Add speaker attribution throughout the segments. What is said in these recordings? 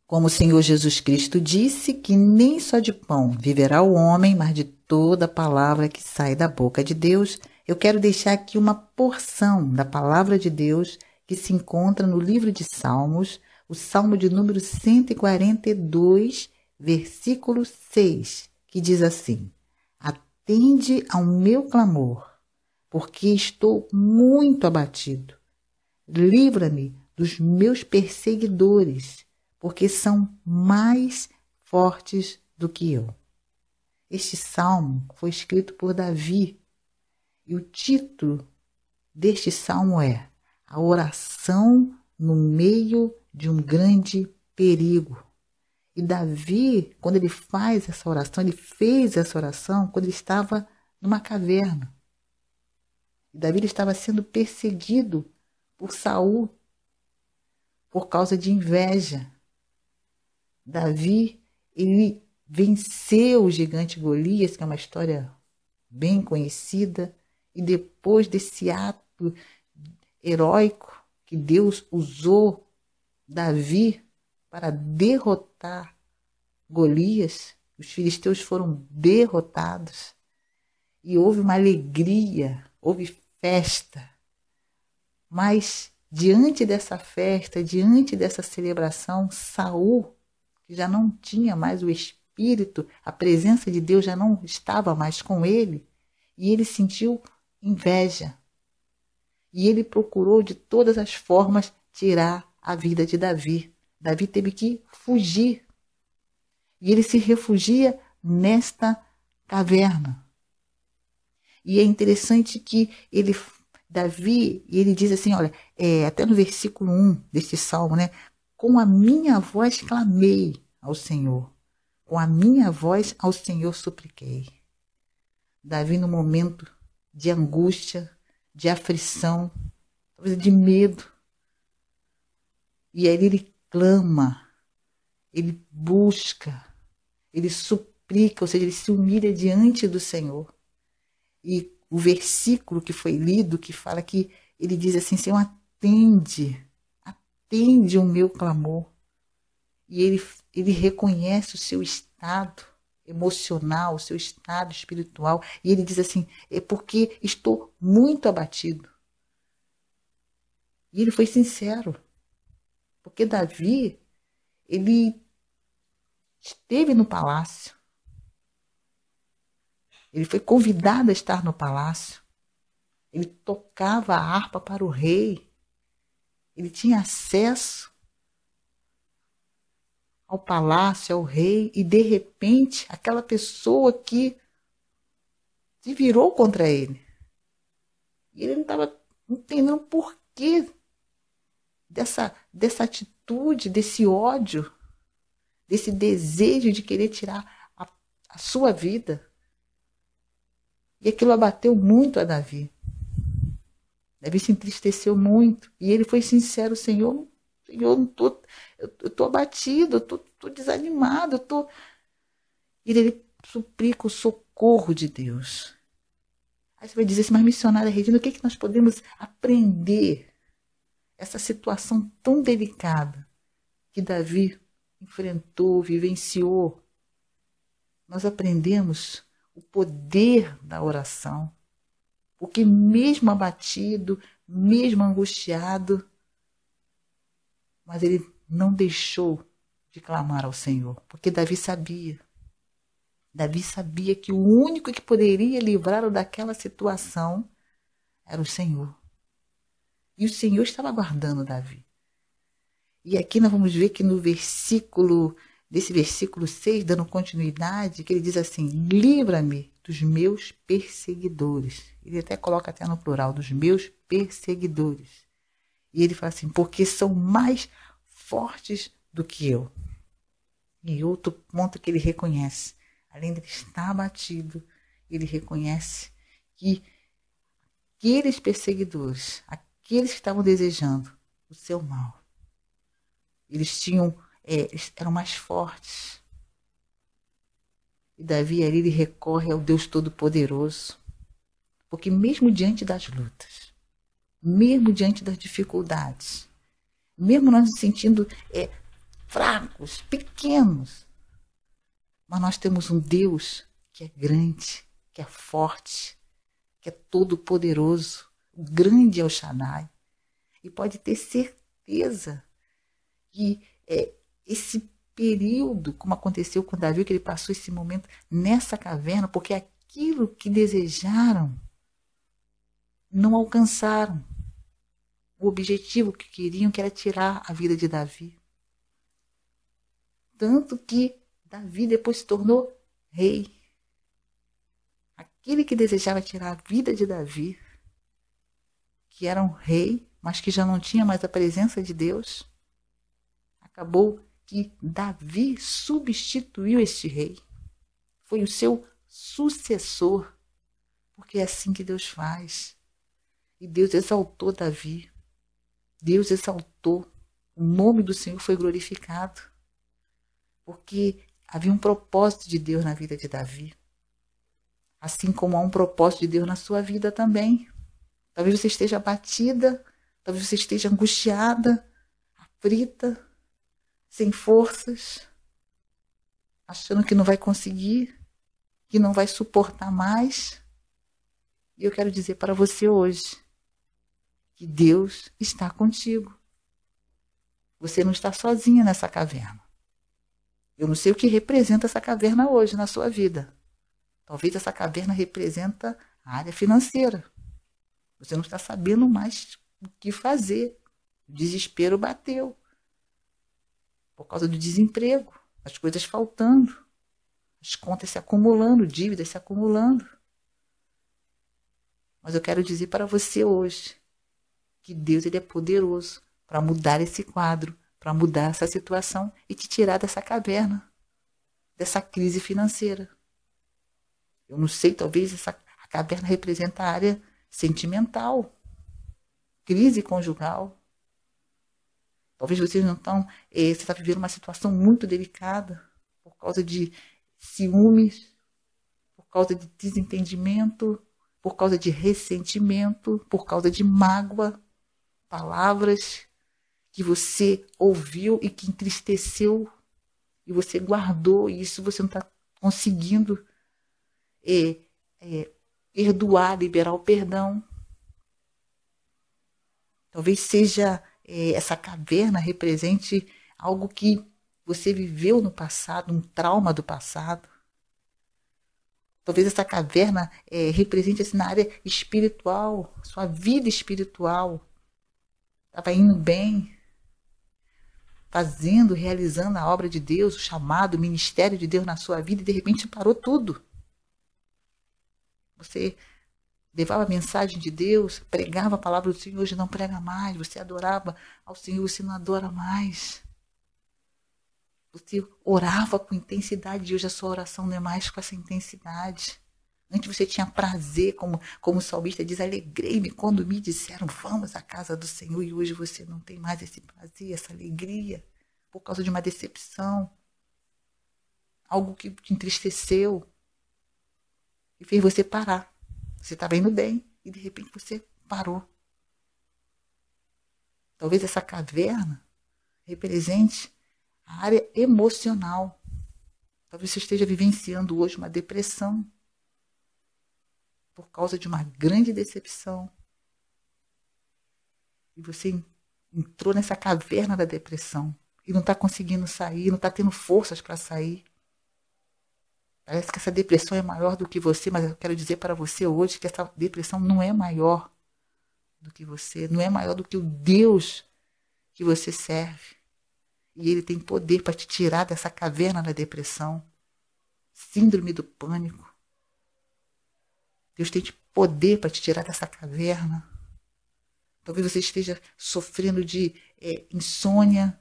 Speaker 1: Como o Senhor Jesus Cristo disse que nem só de pão viverá o homem, mas de toda palavra que sai da boca de Deus, eu quero deixar aqui uma porção da palavra de Deus que se encontra no livro de Salmos, o Salmo de número 142, versículo 6, que diz assim: Atende ao meu clamor, porque estou muito abatido. Livra-me dos meus perseguidores, porque são mais fortes do que eu. Este salmo foi escrito por Davi e o título deste salmo é A Oração no Meio de um Grande Perigo. E Davi, quando ele faz essa oração, ele fez essa oração quando ele estava numa caverna. E Davi ele estava sendo perseguido por Saul por causa de inveja. Davi, ele venceu o gigante Golias, que é uma história bem conhecida, e depois desse ato heróico que Deus usou Davi para derrotar Golias, os filisteus foram derrotados e houve uma alegria, houve festa. Mas diante dessa festa, diante dessa celebração, Saul, que já não tinha mais o espírito, a presença de Deus já não estava mais com ele, e ele sentiu inveja. E ele procurou de todas as formas tirar a vida de Davi. Davi teve que fugir. E ele se refugia nesta caverna. E é interessante que Davi, ele diz assim, olha, até no versículo 1 deste salmo, né? Com a minha voz clamei ao Senhor. Com a minha voz ao Senhor supliquei. Davi, no momento de angústia, de aflição, talvez de medo. E aí ele clama, ele busca, ele suplica, ou seja, ele se humilha diante do Senhor. E o versículo que foi lido, que fala que ele diz assim, Senhor, atende o meu clamor. E ele reconhece o seu estado emocional, o seu estado espiritual. E ele diz assim, é porque estou muito abatido. E ele foi sincero. Porque Davi, ele esteve no palácio. Ele foi convidado a estar no palácio. Ele tocava a harpa para o rei. Ele tinha acesso ao palácio, ao rei, e de repente aquela pessoa que se virou contra ele. E ele não estava entendendo o porquê dessa atitude, desse ódio, desse desejo de querer tirar a sua vida. E aquilo abateu muito a Davi. Davi se entristeceu muito. E ele foi sincero, Senhor, eu estou abatido, eu estou desanimado, E ele suplica o socorro de Deus. Aí você vai dizer assim, mas missionária Regina, o que nós podemos aprender? Essa situação tão delicada que Davi enfrentou, vivenciou. Nós aprendemos o poder da oração. Porque mesmo abatido, mesmo angustiado, mas ele não deixou de clamar ao Senhor. Porque Davi sabia. Davi sabia que o único que poderia livrá-lo daquela situação era o Senhor. E o Senhor estava aguardando Davi. E aqui nós vamos ver que no versículo 6, dando continuidade, que ele diz assim, livra-me dos meus perseguidores. Ele até coloca até no plural, dos meus perseguidores. E ele fala assim, porque são mais fortes do que eu. E outro ponto que ele reconhece, além de estar abatido, ele reconhece que aqueles perseguidores, aqueles que estavam desejando o seu mal, eles eram mais fortes. E Davi ali ele recorre ao Deus Todo-Poderoso. Porque mesmo diante das lutas, mesmo diante das dificuldades, mesmo nós nos sentindo fracos, pequenos. Mas nós temos um Deus que é grande, que é forte, que é todo-poderoso. O grande El Shaddai. E pode ter certeza que esse período, como aconteceu com Davi, que ele passou esse momento nessa caverna, porque aquilo que desejaram não alcançaram o objetivo que queriam, que era tirar a vida de Davi. Tanto que Davi depois se tornou rei. Aquele que desejava tirar a vida de Davi, que era um rei, mas que já não tinha mais a presença de Deus, acabou que Davi substituiu este rei. Foi o seu sucessor, porque é assim que Deus faz. E Deus exaltou Davi. Deus exaltou. O nome do Senhor foi glorificado. Porque havia um propósito de Deus na vida de Davi. Assim como há um propósito de Deus na sua vida também. Talvez você esteja abatida, talvez você esteja angustiada, aflita, sem forças, achando que não vai conseguir, que não vai suportar mais. E eu quero dizer para você hoje que Deus está contigo. Você não está sozinha nessa caverna. Eu não sei o que representa essa caverna hoje na sua vida. Talvez essa caverna representa a área financeira. Você não está sabendo mais o que fazer. O desespero bateu. Por causa do desemprego, as coisas faltando, as contas se acumulando, dívidas se acumulando. Mas eu quero dizer para você hoje que Deus ele é poderoso para mudar esse quadro, para mudar essa situação e te tirar dessa caverna, dessa crise financeira. Eu não sei, talvez a caverna representa a área sentimental, crise conjugal. Talvez vocês não estão, você está vivendo uma situação muito delicada por causa de ciúmes, por causa de desentendimento, por causa de ressentimento, por causa de mágoa, palavras que você ouviu e que entristeceu e você guardou, e isso você não está conseguindo perdoar, liberar o perdão. Talvez seja essa caverna represente algo que você viveu no passado, um trauma do passado. Talvez essa caverna represente assim, na área espiritual, sua vida espiritual. Estava indo bem, fazendo, realizando a obra de Deus, o chamado, o ministério de Deus na sua vida, e de repente parou tudo. Você levava a mensagem de Deus, pregava a palavra do Senhor, hoje não prega mais. Você adorava ao Senhor, você não adora mais. Você orava com intensidade e hoje a sua oração não é mais com essa intensidade. Antes você tinha prazer, como o salmista diz, alegrei-me quando me disseram, vamos à casa do Senhor. E hoje você não tem mais esse prazer, essa alegria, por causa de uma decepção. Algo que te entristeceu e fez você parar. Você estava indo bem e de repente você parou. Talvez essa caverna represente a área emocional. Talvez você esteja vivenciando hoje uma depressão por causa de uma grande decepção. E você entrou nessa caverna da depressão e não está conseguindo sair, não está tendo forças para sair. Parece que essa depressão é maior do que você, mas eu quero dizer para você hoje que essa depressão não é maior do que você, não é maior do que o Deus que você serve. E Ele tem poder para te tirar dessa caverna da depressão, síndrome do pânico. Deus tem poder para te tirar dessa caverna. Talvez você esteja sofrendo de insônia,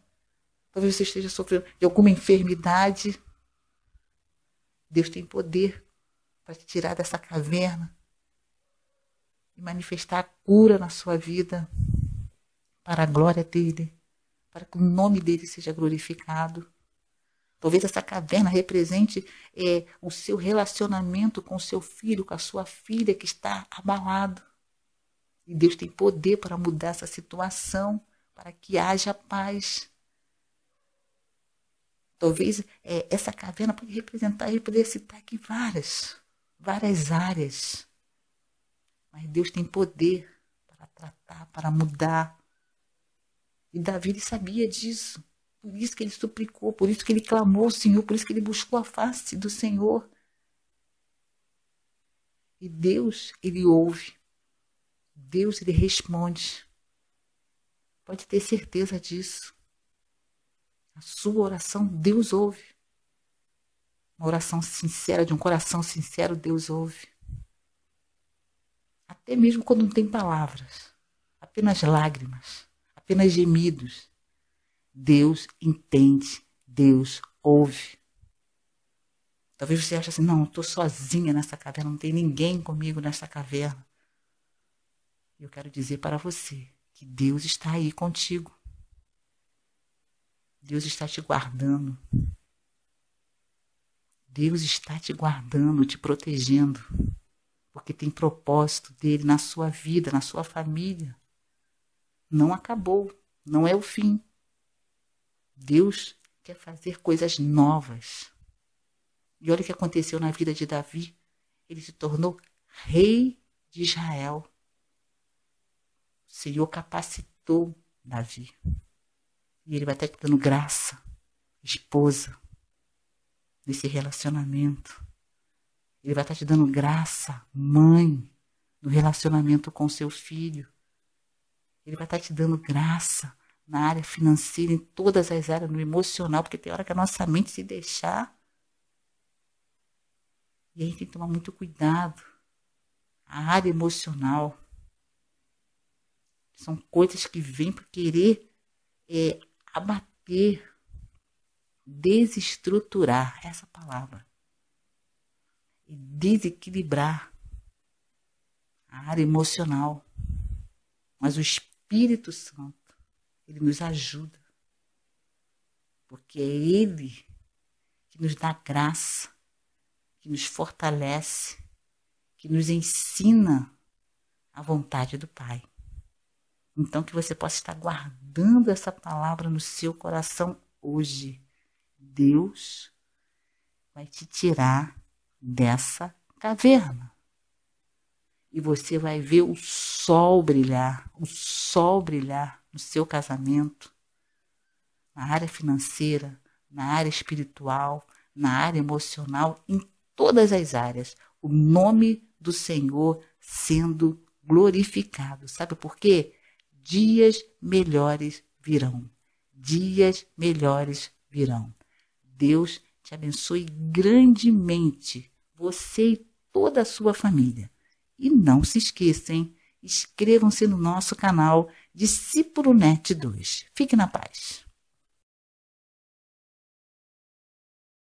Speaker 1: talvez você esteja sofrendo de alguma enfermidade. Deus tem poder para te tirar dessa caverna e manifestar a cura na sua vida para a glória dEle, para que o nome dEle seja glorificado. Talvez essa caverna represente o seu relacionamento com o seu filho, com a sua filha que está abalado. E Deus tem poder para mudar essa situação, para que haja paz. Talvez essa caverna pode representar, eu poderia citar aqui várias áreas. Mas Deus tem poder para tratar, para mudar. E Davi ele sabia disso. Por isso que ele suplicou, por isso que ele clamou ao Senhor, por isso que ele buscou a face do Senhor. E Deus, ele ouve. Deus, ele responde. Pode ter certeza disso. A sua oração, Deus ouve. Uma oração sincera, de um coração sincero, Deus ouve. Até mesmo quando não tem palavras. Apenas lágrimas. Apenas gemidos. Deus entende. Deus ouve. Talvez você ache assim, não, eu estou sozinha nessa caverna, não tem ninguém comigo nessa caverna. Eu quero dizer para você que Deus está aí contigo. Deus está te guardando. Deus está te guardando, te protegendo. Porque tem propósito dele na sua vida, na sua família. Não acabou, não é o fim. Deus quer fazer coisas novas. E olha o que aconteceu na vida de Davi. Ele se tornou rei de Israel. O Senhor capacitou Davi. E ele vai estar te dando graça, esposa, nesse relacionamento. Ele vai estar te dando graça, mãe, no relacionamento com seu filho. Ele vai estar te dando graça na área financeira, em todas as áreas, no emocional, porque tem hora que a nossa mente se deixar. E a gente tem que tomar muito cuidado. A área emocional são coisas que vêm para querer abater, desestruturar, essa palavra, e desequilibrar a área emocional. Mas o Espírito Santo, ele nos ajuda, porque é ele que nos dá graça, que nos fortalece, que nos ensina a vontade do Pai. Então, que você possa estar guardando essa palavra no seu coração hoje. Deus vai te tirar dessa caverna. E você vai ver o sol brilhar no seu casamento, na área financeira, na área espiritual, na área emocional, em todas as áreas. O nome do Senhor sendo glorificado. Sabe por quê? Dias melhores virão. Dias melhores virão. Deus te abençoe grandemente, você e toda a sua família. E não se esqueçam, inscrevam-se no nosso canal Discípulo Net 2. Fique na paz.